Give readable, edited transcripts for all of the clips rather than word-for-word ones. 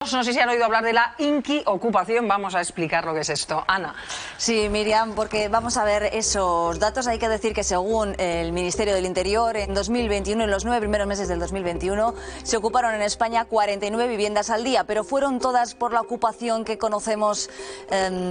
No sé si han oído hablar de la inquiocupación. Vamos a explicar lo que es esto. Ana. Sí, Miriam, porque vamos a ver esos datos. Hay que decir que según el Ministerio del Interior, en 2021, en los 9 primeros meses del 2021, se ocuparon en España 49 viviendas al día, pero fueron todas por la ocupación que conocemos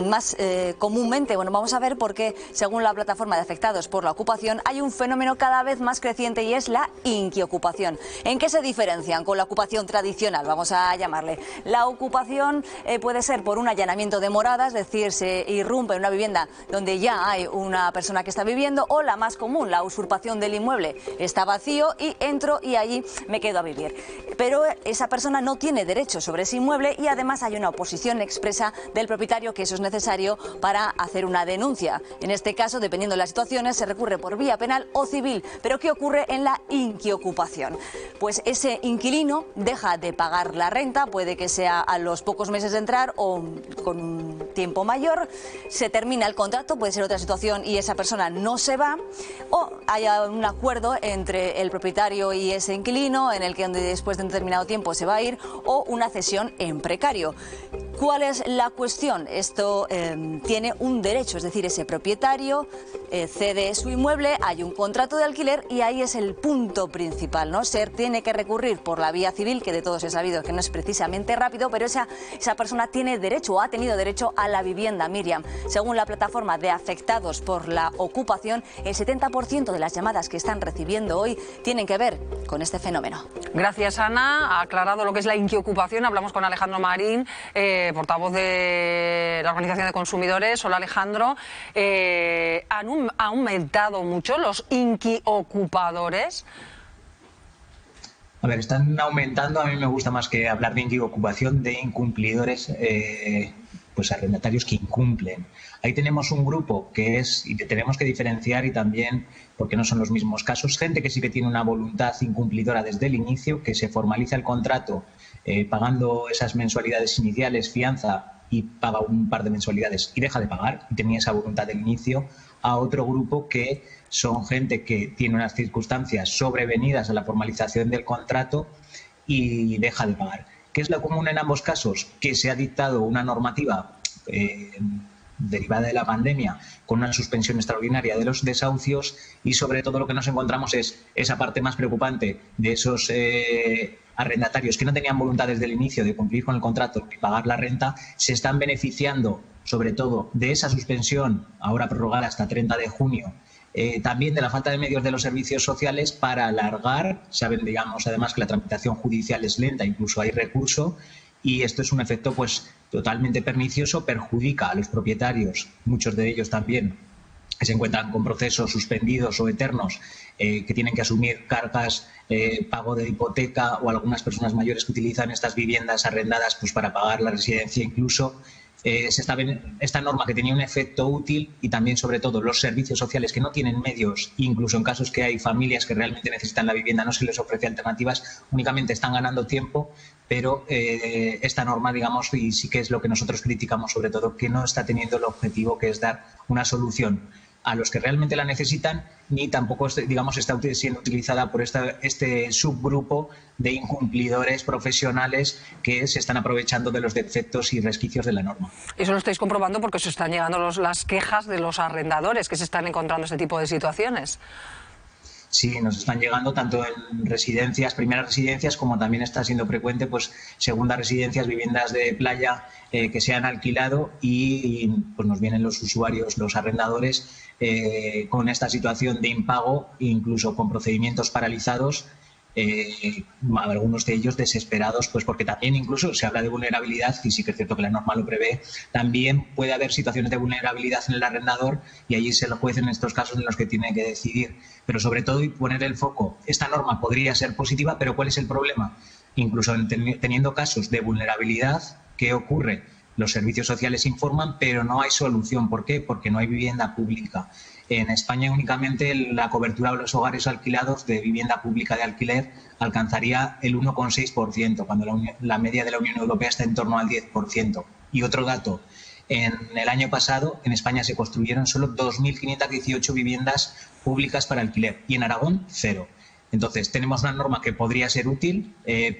más comúnmente. Bueno, vamos a ver por qué, según la plataforma de afectados por la ocupación, hay un fenómeno cada vez más creciente y es la inquiocupación. ¿En qué se diferencian con la ocupación tradicional? Vamos a llamarle. La ocupación puede ser por un allanamiento de morada, es decir, se irrumpe en una vivienda donde ya hay una persona que está viviendo, o la más común, la usurpación del inmueble. Está vacío y entro y allí me quedo a vivir. Pero esa persona no tiene derecho sobre ese inmueble y además hay una oposición expresa del propietario que eso es necesario para hacer una denuncia. En este caso, dependiendo de las situaciones, se recurre por vía penal o civil. ¿Pero qué ocurre en la inquiocupación? Pues ese inquilino deja de pagar la renta, puede que sea a los pocos meses de entrar o con un tiempo mayor, se termina el contrato, puede ser otra situación y esa persona no se va, o haya un acuerdo entre el propietario y ese inquilino en el que después de un determinado tiempo se va a ir, o una cesión en precario. ¿Cuál es la cuestión? Esto tiene un derecho, es decir, ese propietario cede su inmueble, hay un contrato de alquiler y ahí es el punto principal, ¿no? Se tiene que recurrir por la vía civil, que de todos he sabido que no es precisamente rápido, pero esa persona tiene derecho o ha tenido derecho a la vivienda, Miriam. Según la plataforma de afectados por la ocupación, el 70% de las llamadas que están recibiendo hoy tienen que ver con este fenómeno. Gracias, Ana. Ha aclarado lo que es la inquiocupación. Hablamos con Alejandro Marín, portavoz de la Organización de Consumidores. Hola, Alejandro. ¿Han aumentado mucho los inquiocupadores? A ver, están aumentando. A mí me gusta más que hablar de inquiocupación, de incumplidores, pues arrendatarios que incumplen. Ahí tenemos un grupo que es, y que tenemos que diferenciar, y también, porque no son los mismos casos, gente que sí que tiene una voluntad incumplidora desde el inicio, que se formaliza el contrato pagando esas mensualidades iniciales, fianza, y paga un par de mensualidades y deja de pagar, y tenía esa voluntad del inicio. A otro grupo que son gente que tiene unas circunstancias sobrevenidas a la formalización del contrato y deja de pagar. ¿Qué es lo común en ambos casos? Que se ha dictado una normativa derivada de la pandemia con una suspensión extraordinaria de los desahucios, y sobre todo lo que nos encontramos es esa parte más preocupante de esos arrendatarios que no tenían voluntad desde el inicio de cumplir con el contrato y pagar la renta, se están beneficiando sobre todo de esa suspensión, ahora prorrogada hasta 30 de junio, también de la falta de medios de los servicios sociales para alargar. Saben, digamos, además que la tramitación judicial es lenta, incluso hay recurso, y esto es un efecto pues totalmente pernicioso, perjudica a los propietarios, muchos de ellos también que se encuentran con procesos suspendidos o eternos, que tienen que asumir cargas, pago de hipoteca, o algunas personas mayores que utilizan estas viviendas arrendadas pues para pagar la residencia incluso. Esta norma, que tenía un efecto útil, y también sobre todo los servicios sociales que no tienen medios, incluso en casos que hay familias que realmente necesitan la vivienda, no se les ofrece alternativas, únicamente están ganando tiempo. Pero esta norma, digamos, y sí que es lo que nosotros criticamos sobre todo, que no está teniendo el objetivo que es dar una solución a los que realmente la necesitan, ni tampoco, digamos, está siendo utilizada por este subgrupo de incumplidores profesionales que se están aprovechando de los defectos y resquicios de la norma. Eso lo estáis comprobando porque os están llegando las quejas de los arrendadores que se están encontrando este tipo de situaciones. Sí, nos están llegando tanto en residencias, primeras residencias, como también está siendo frecuente pues segundas residencias, viviendas de playa que se han alquilado, y pues nos vienen los usuarios, los arrendadores, con esta situación de impago, incluso con procedimientos paralizados. Algunos de ellos desesperados, pues porque también incluso se habla de vulnerabilidad, y sí que es cierto que la norma lo prevé. También puede haber situaciones de vulnerabilidad en el arrendador, y allí es el juez en estos casos en los que tiene que decidir. Pero sobre todo, y poner el foco, esta norma podría ser positiva, pero ¿cuál es el problema? Incluso teniendo casos de vulnerabilidad, ¿qué ocurre? Los servicios sociales informan, pero no hay solución. ¿Por qué? Porque no hay vivienda pública. En España únicamente la cobertura de los hogares alquilados de vivienda pública de alquiler alcanzaría el 1,6%, cuando la media de la Unión Europea está en torno al 10%. Y otro dato, en el año pasado en España se construyeron solo 2.518 viviendas públicas para alquiler, y en Aragón, 0. Entonces, tenemos una norma que podría ser útil,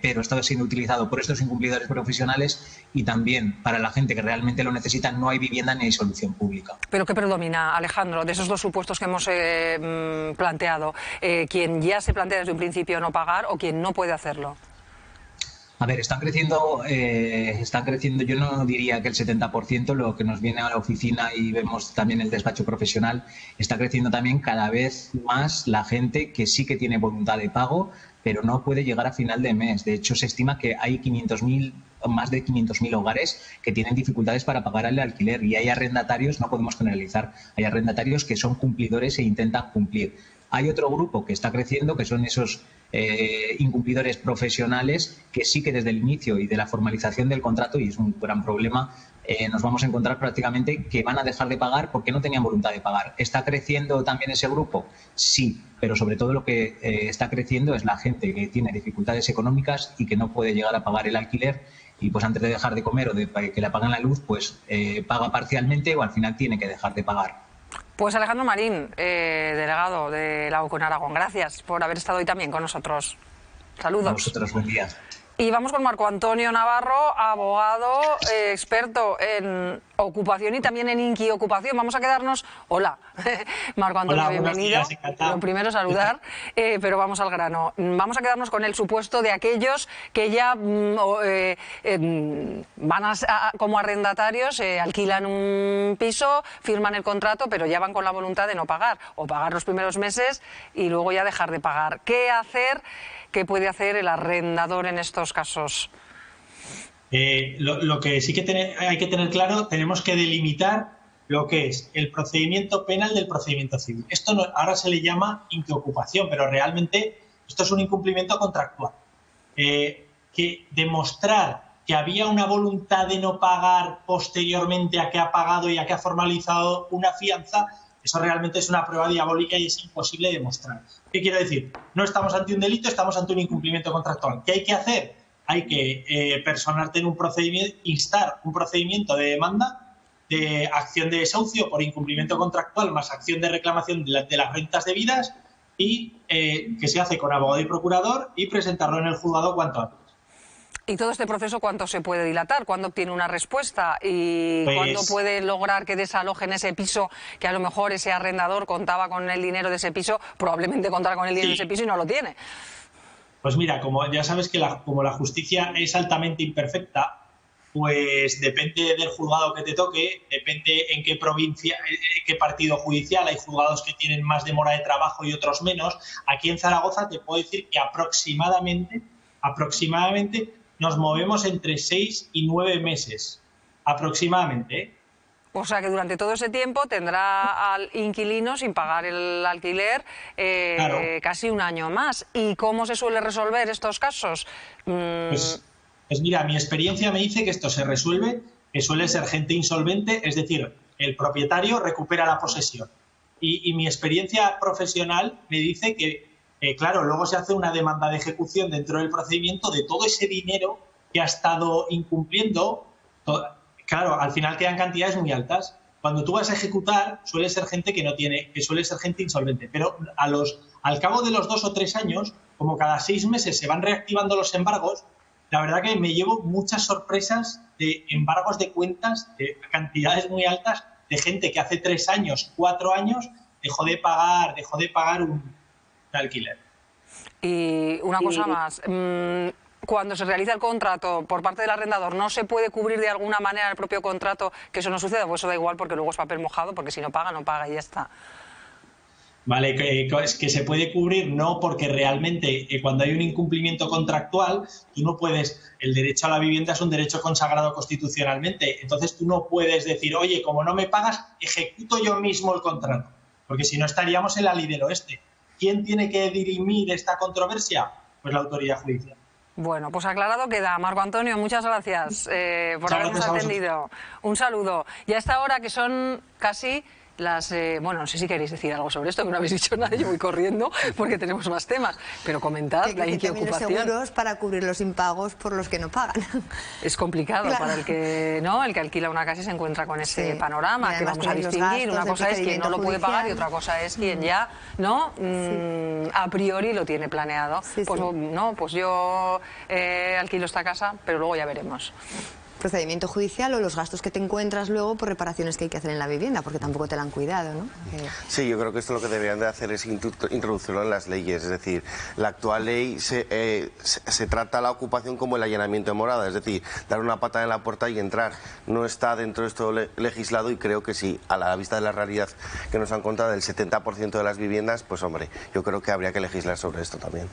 pero está siendo utilizado por estos incumplidores profesionales y también para la gente que realmente lo necesita. No hay vivienda ni hay solución pública. ¿Pero qué predomina, Alejandro, de esos dos supuestos que hemos planteado? ¿Quien ya se plantea desde un principio no pagar o quien no puede hacerlo? A ver, están creciendo, yo no diría que el 70%, lo que nos viene a la oficina y vemos también el despacho profesional, está creciendo también cada vez más la gente que sí que tiene voluntad de pago, pero no puede llegar a final de mes. De hecho, se estima que hay más de 500.000 hogares que tienen dificultades para pagar el alquiler y hay arrendatarios, no podemos generalizar, hay arrendatarios que son cumplidores e intentan cumplir. Hay otro grupo que está creciendo, que son esos incumplidores profesionales que sí que desde el inicio y de la formalización del contrato, y es un gran problema, nos vamos a encontrar prácticamente que van a dejar de pagar porque no tenían voluntad de pagar. ¿Está creciendo también ese grupo? Sí, pero sobre todo lo que está creciendo es la gente que tiene dificultades económicas y que no puede llegar a pagar el alquiler y pues antes de dejar de comer o de que le apagan la luz, pues paga parcialmente o al final tiene que dejar de pagar. Pues Alejandro Marín, delegado de la OCU en Aragón, gracias por haber estado hoy también con nosotros. Saludos. A vosotros, buen día. Y vamos con Marco Antonio Navarro, abogado, experto en ocupación y también en inquiocupación. Vamos a quedarnos... Hola, Marco Antonio, hola, bienvenido. Días, lo primero saludar, pero vamos al grano. Vamos a quedarnos con el supuesto de aquellos que ya van como arrendatarios, alquilan un piso, firman el contrato, pero ya van con la voluntad de no pagar o pagar los primeros meses y luego ya dejar de pagar. ¿Qué hacer? ¿Qué puede hacer el arrendador en estos casos? Lo que sí que hay que tener claro, tenemos que delimitar lo que es el procedimiento penal del procedimiento civil. Esto ahora se le llama inquiocupación, pero realmente esto es un incumplimiento contractual. Que demostrar que había una voluntad de no pagar posteriormente a que ha pagado y a que ha formalizado una fianza, eso realmente es una prueba diabólica y es imposible demostrar. ¿Qué quiero decir? No estamos ante un delito, estamos ante un incumplimiento contractual. ¿Qué hay que hacer? Hay que personarte en un procedimiento, instar un procedimiento de demanda, de acción de desahucio por incumplimiento contractual más acción de reclamación de las rentas debidas y que se hace con abogado y procurador y presentarlo en el juzgado cuanto antes. ¿Y todo este proceso cuánto se puede dilatar? ¿Cuándo obtiene una respuesta? ¿Y cuándo puede lograr que desalojen ese piso que a lo mejor ese arrendador contaba con el dinero de ese piso, probablemente contara con el dinero de ese piso y no lo tiene? Pues mira, como ya sabes que como la justicia es altamente imperfecta, pues depende del juzgado que te toque, depende en qué provincia, en qué partido judicial. Hay juzgados que tienen más demora de trabajo y otros menos. Aquí en Zaragoza te puedo decir que aproximadamente nos movemos entre 6 y 9 meses, aproximadamente. O sea que durante todo ese tiempo tendrá al inquilino sin pagar el alquiler Claro. Casi un año más. ¿Y cómo se suele resolver estos casos? Pues mira, mi experiencia me dice que esto se resuelve, que suele ser gente insolvente, es decir, el propietario recupera la posesión. Y mi experiencia profesional me dice que claro, luego se hace una demanda de ejecución dentro del procedimiento de todo ese dinero que ha estado incumpliendo. Claro, al final quedan cantidades muy altas. Cuando tú vas a ejecutar, suele ser gente que suele ser gente insolvente. Pero al cabo de los 2 o 3 años, como cada 6 meses se van reactivando los embargos, la verdad que me llevo muchas sorpresas de embargos de cuentas, de cantidades muy altas, de gente que hace 3 años, 4 años, dejó de pagar un alquiler. Y una cosa más, cuando se realiza el contrato por parte del arrendador, ¿no se puede cubrir de alguna manera el propio contrato que eso no suceda? Pues eso da igual porque luego es papel mojado, porque si no paga, no paga y ya está. Vale, es que se puede cubrir, no, porque realmente cuando hay un incumplimiento contractual, tú no puedes, el derecho a la vivienda es un derecho consagrado constitucionalmente, entonces tú no puedes decir, oye, como no me pagas, ejecuto yo mismo el contrato, porque si no estaríamos en la ley del oeste. ¿Quién tiene que dirimir esta controversia? Pues la autoridad judicial. Bueno, pues aclarado queda. Marco Antonio, muchas gracias por habernos atendido. Un saludo. Y a esta hora, que son casi bueno, no sé si queréis decir algo sobre esto, que no habéis dicho nada, yo voy corriendo porque tenemos más temas, pero comentad la inquiocupación. Los seguros para cubrir los impagos por los que no pagan. Es complicado para el que alquila una casa y se encuentra con ese panorama, que vamos a distinguir. Una cosa es quien no lo puede pagar y otra cosa es quien ya a priori lo tiene planeado. Pues yo alquilo esta casa, pero luego ya veremos. Procedimiento judicial o los gastos que te encuentras luego por reparaciones que hay que hacer en la vivienda, porque tampoco te la han cuidado, ¿no? Sí, yo creo que esto lo que deberían de hacer es introducirlo en las leyes, es decir, la actual ley se trata la ocupación como el allanamiento de morada, es decir, dar una patada en la puerta y entrar. No está dentro de esto legislado y creo que sí, a la vista de la realidad que nos han contado del 70% de las viviendas, pues hombre, yo creo que habría que legislar sobre esto también.